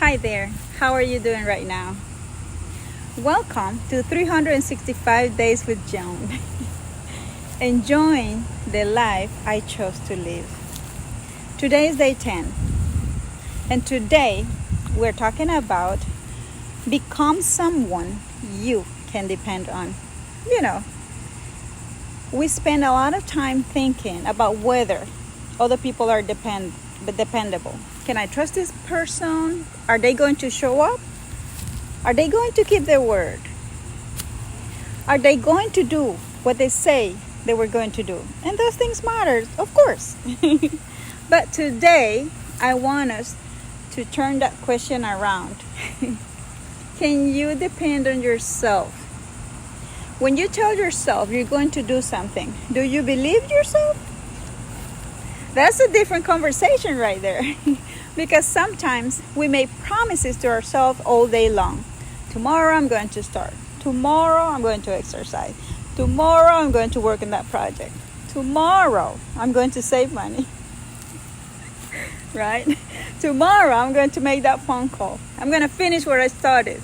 Hi there, how are you doing right now? Welcome to 365 Days with Joan. Enjoying the life I chose to live. Today is day 10, and today we're talking about become someone you can depend on. We spend a lot of time thinking about whether other people are dependable. Can I trust this person? Are they going to show up? Are they going to keep their word? Are they going to do what they say they were going to do? And those things matter, of course. But today, I want us to turn that question around. Can you depend on yourself? When you tell yourself you're going to do something, do you believe yourself? That's a different conversation right there. Because sometimes we make promises to ourselves all day long. Tomorrow I'm going to start. Tomorrow I'm going to exercise. Tomorrow I'm going to work on that project. Tomorrow I'm going to save money. Right? Tomorrow I'm going to make that phone call. I'm going to finish what I started.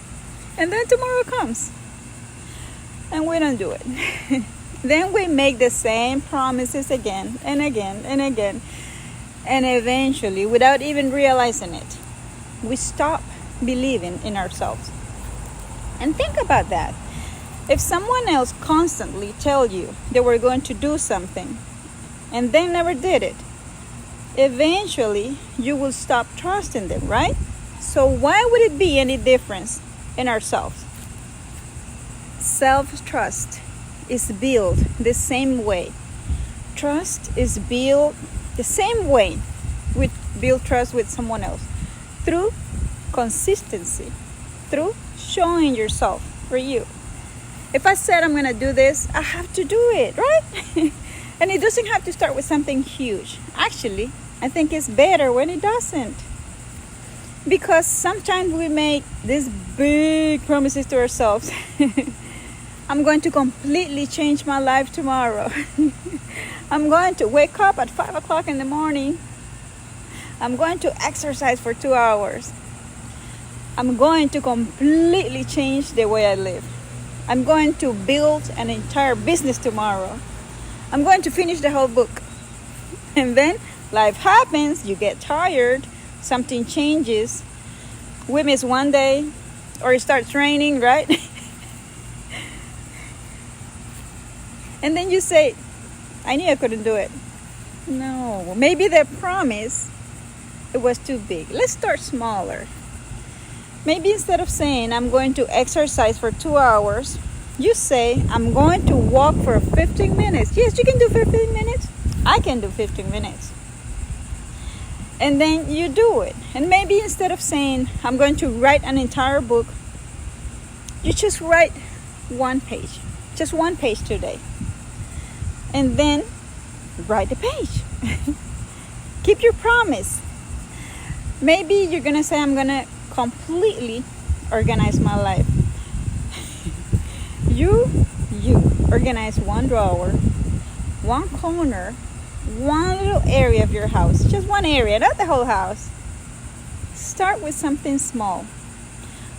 And then tomorrow comes. And we don't do it. Then we make the same promises again and again and again. And eventually, without even realizing it, we stop believing in ourselves. And think about that. If someone else constantly tells you they were going to do something and they never did it, eventually you will stop trusting them, right? So why would it be any difference in ourselves? Self-trust is built the same way. Trust is built the same way we build trust with someone else. Through consistency. Through showing yourself for you. If I said I'm going to do this, I have to do it, right? And it doesn't have to start with something huge. Actually, I think it's better when it doesn't. Because sometimes we make these big promises to ourselves. I'm going to completely change my life tomorrow. I'm going to wake up at 5 o'clock in the morning. I'm going to exercise for 2 hours. I'm going to completely change the way I live. I'm going to build an entire business tomorrow. I'm going to finish the whole book. And then life happens, you get tired, something changes. We miss one day, or it starts raining, right? And then you say, I knew I couldn't do it. No, maybe the promise, it was too big. Let's start smaller. Maybe instead of saying, I'm going to exercise for 2 hours, you say, I'm going to walk for 15 minutes. Yes, you can do 15 minutes. I can do 15 minutes. And then you do it. And maybe instead of saying, I'm going to write an entire book, you just write one page. Just one page today. And then write the page. Keep your promise. Maybe you're going to say, I'm going to completely organize my life. You organize one drawer, one corner, one little area of your house. Just one area, not the whole house. Start with something small.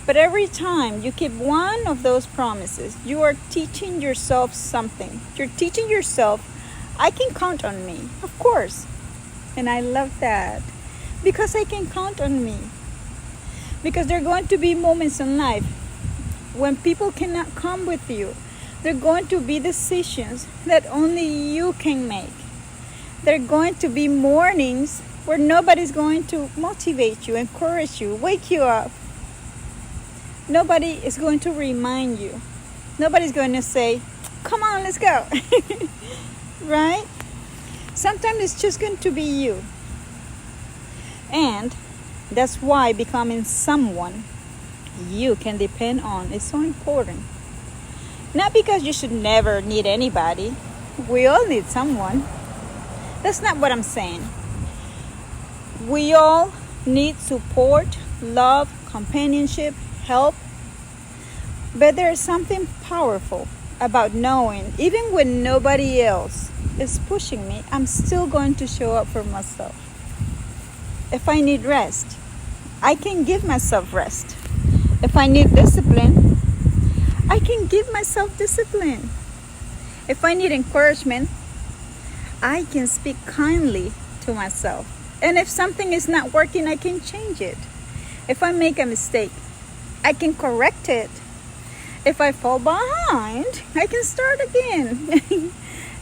But every time you keep one of those promises, you are teaching yourself something. You're teaching yourself, I can count on me. Of course. And I love that. Because I can count on me. Because there are going to be moments in life when people cannot come with you. There are going to be decisions that only you can make. There are going to be mornings where nobody's going to motivate you, encourage you, wake you up. Nobody is going to remind you. Nobody's going to say, come on, let's go. Right? Sometimes it's just going to be you. And that's why becoming someone you can depend on is so important. Not because you should never need anybody. We all need someone. That's not what I'm saying. We all need support, love, companionship, help. But there is something powerful about knowing, even when nobody else is pushing me, I'm still going to show up for myself. If I need rest, I can give myself rest. If I need discipline, I can give myself discipline. If I need encouragement, I can speak kindly to myself. And if something is not working, I can change it. If I make a mistake, I can correct it. If I fall behind, I can start again.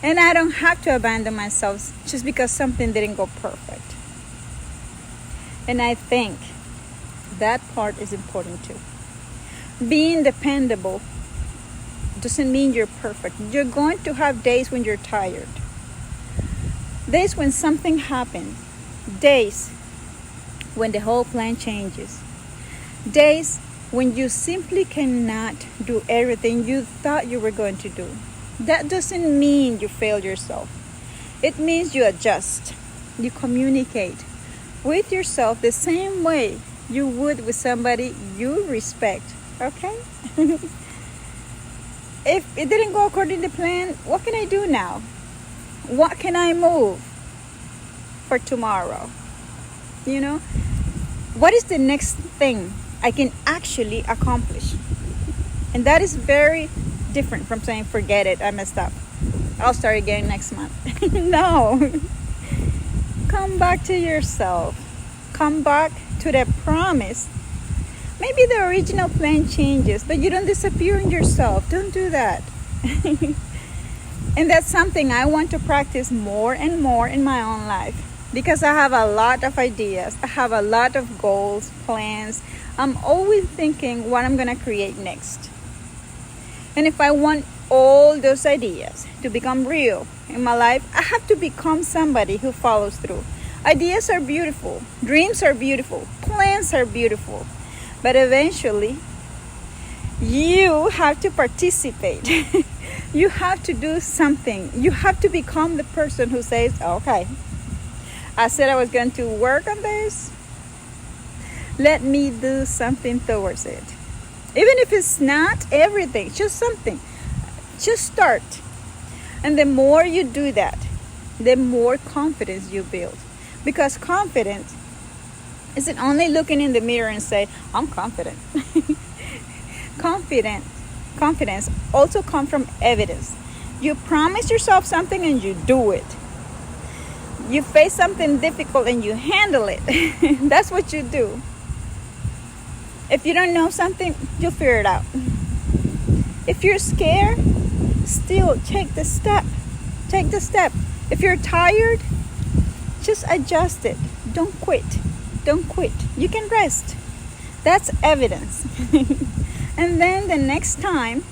And I don't have to abandon myself just because something didn't go perfect. And I think that part is important too. Being dependable doesn't mean you're perfect. You're going to have days when you're tired. Days when something happens. Days when the whole plan changes. Days when you simply cannot do everything you thought you were going to do. That doesn't mean you failed yourself. It means you adjust. You communicate with yourself the same way you would with somebody you respect. Okay? If it didn't go according to plan, what can I do now? What can I move for tomorrow? You know? What is the next thing I can actually accomplish? And that is very different from saying, forget it, I messed up, I'll start again next month. No. Come back to yourself. Come back to the promise. Maybe the original plan changes, but you don't disappear in yourself. Don't do that. And that's something I want to practice more and more in my own life, because I have a lot of ideas. I have a lot of goals, plans. I'm always thinking what I'm going to create next. And if I want all those ideas to become real in my life, I have to become somebody who follows through. Ideas are beautiful. Dreams are beautiful. Plans are beautiful. But eventually, you have to participate. You have to do something. You have to become the person who says, okay, I said I was going to work on this. Let me do something towards it. Even if it's not everything, just something. Just start. And the more you do that, the more confidence you build. Because confidence isn't only looking in the mirror and say, I'm confident. Confidence also comes from evidence. You promise yourself something and you do it. You face something difficult and you handle it. That's what you do. If you don't know something, you'll figure it out. If you're scared, still take the step. Take the step. If you're tired, just adjust it. Don't quit. Don't quit. You can rest. That's evidence. And then the next time,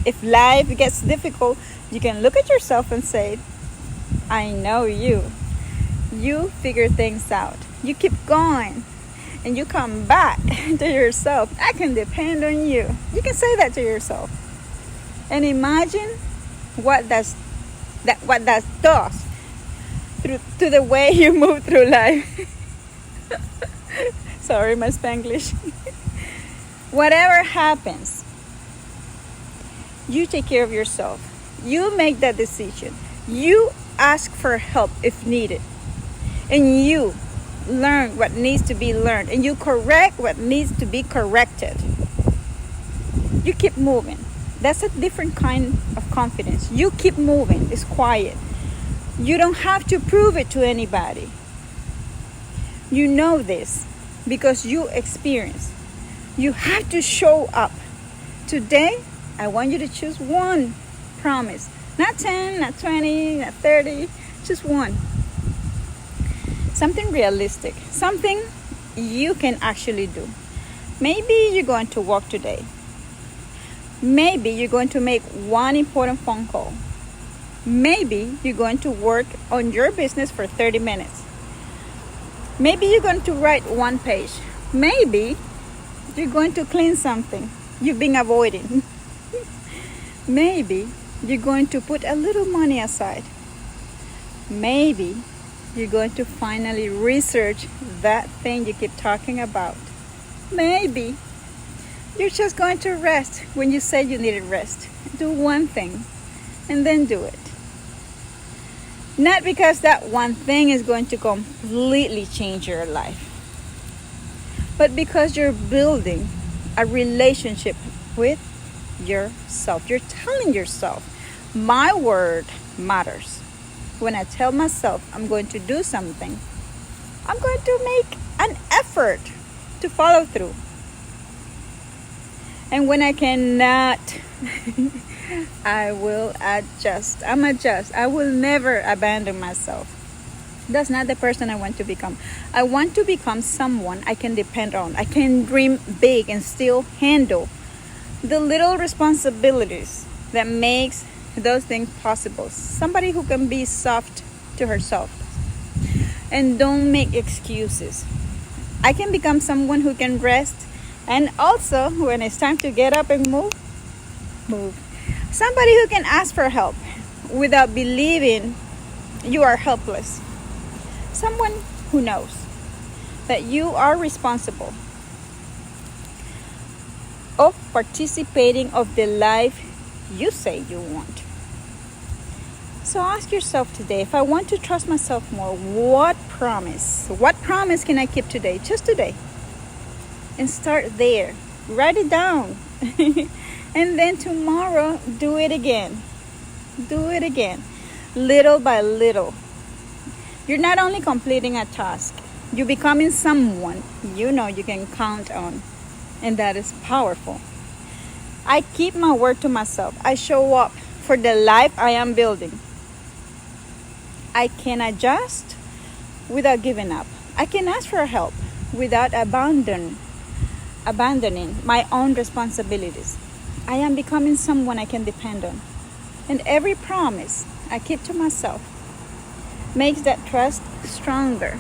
if life gets difficult, you can look at yourself and say, I know you. You figure things out. You keep going. And you come back to yourself. I can depend on you. You can say that to yourself. And imagine what that does to the way you move through life. Sorry, my Spanglish. Whatever happens, you take care of yourself. You make that decision. You ask for help if needed. And you learn what needs to be learned. And you correct what needs to be corrected. You keep moving. That's a different kind of confidence. You keep moving. It's quiet. You don't have to prove it to anybody. You know this because you experience. You have to show up. Today, I want you to choose one promise. Not 10, not 20, not 30. Just one. Something realistic. Something you can actually do. Maybe you're going to walk today. Maybe you're going to make one important phone call. Maybe you're going to work on your business for 30 minutes. Maybe you're going to write one page. Maybe you're going to clean something you've been avoiding. Maybe you're going to put a little money aside. Maybe you're going to finally research that thing you keep talking about. Maybe you're just going to rest when you said you needed rest. Do one thing and then do it. Not because that one thing is going to completely change your life, but because you're building a relationship with yourself. You're telling yourself, my word matters. When I tell myself I'm going to do something, I'm going to make an effort to follow through. And when I cannot, I will adjust. I will never abandon myself. That's not the person I want to become. I want to become someone I can depend on. I can dream big and still handle the little responsibilities that makes those things possible. Somebody who can be soft to herself and don't make excuses. I can become someone who can rest, and also when it's time to get up and move. Somebody who can ask for help without believing you are helpless. Someone who knows that you are responsible of participating of the life you say you want. So ask yourself today, if I want to trust myself more, what promise can I keep today, just today? And start there. Write it down. And then tomorrow, do it again. Do it again. Little by little. You're not only completing a task, you're becoming someone you know you can count on. And that is powerful. I keep my word to myself. I show up for the life I am building. I can adjust without giving up. I can ask for help without abandoning my own responsibilities. I am becoming someone I can depend on. And every promise I keep to myself makes that trust stronger.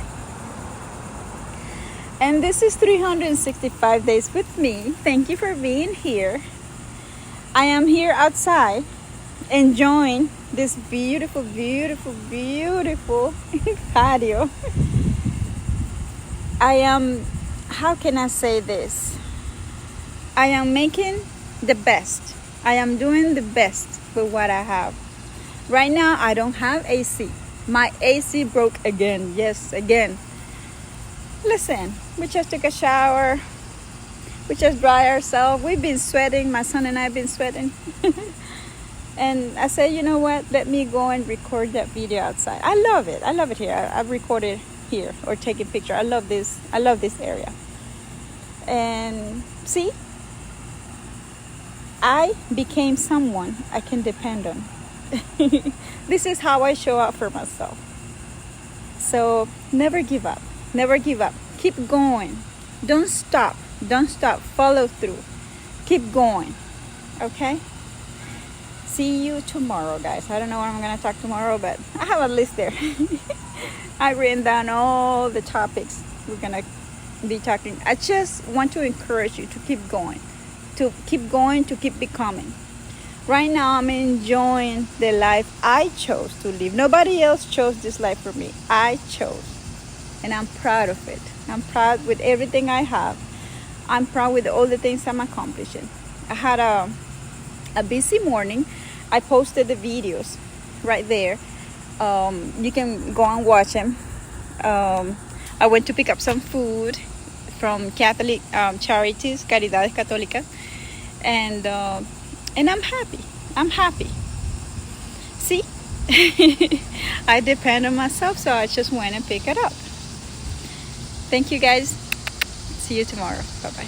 And this is 365 days with me. Thank you for being here. I am here outside enjoying this beautiful, beautiful, beautiful patio. How can I say this? I am making the best. I am doing the best with what I have. Right now, I don't have AC. My AC broke again. Yes, again. Listen, we just took a shower. We just dry ourselves. We've been sweating. My son and I have been sweating. And I said, you know what? Let me go and record that video outside. I love it. I love it here. I've recorded here or taken picture. I love this. I love this area. And see, I became someone I can depend on. This is how I show up for myself. So never give up. Never give up. Keep going. Don't stop. Don't stop. Follow through. Keep going. Okay? See you tomorrow, guys. I don't know what I'm going to talk tomorrow, but I have a list there. I've written down all the topics we're going to be talking. I just want to encourage you to keep going. To keep becoming. Right now, I'm enjoying the life I chose to live. Nobody else chose this life for me. I chose. And I'm proud of it. I'm proud with everything I have. I'm proud with all the things I'm accomplishing. I had a busy morning. I posted the videos right there. You can go and watch them. I went to pick up some food from Catholic charities, Caridades Católicas. And I'm happy. I'm happy. See? I depend on myself, so I just went and pick it up. Thank you, guys. See you tomorrow. Bye-bye.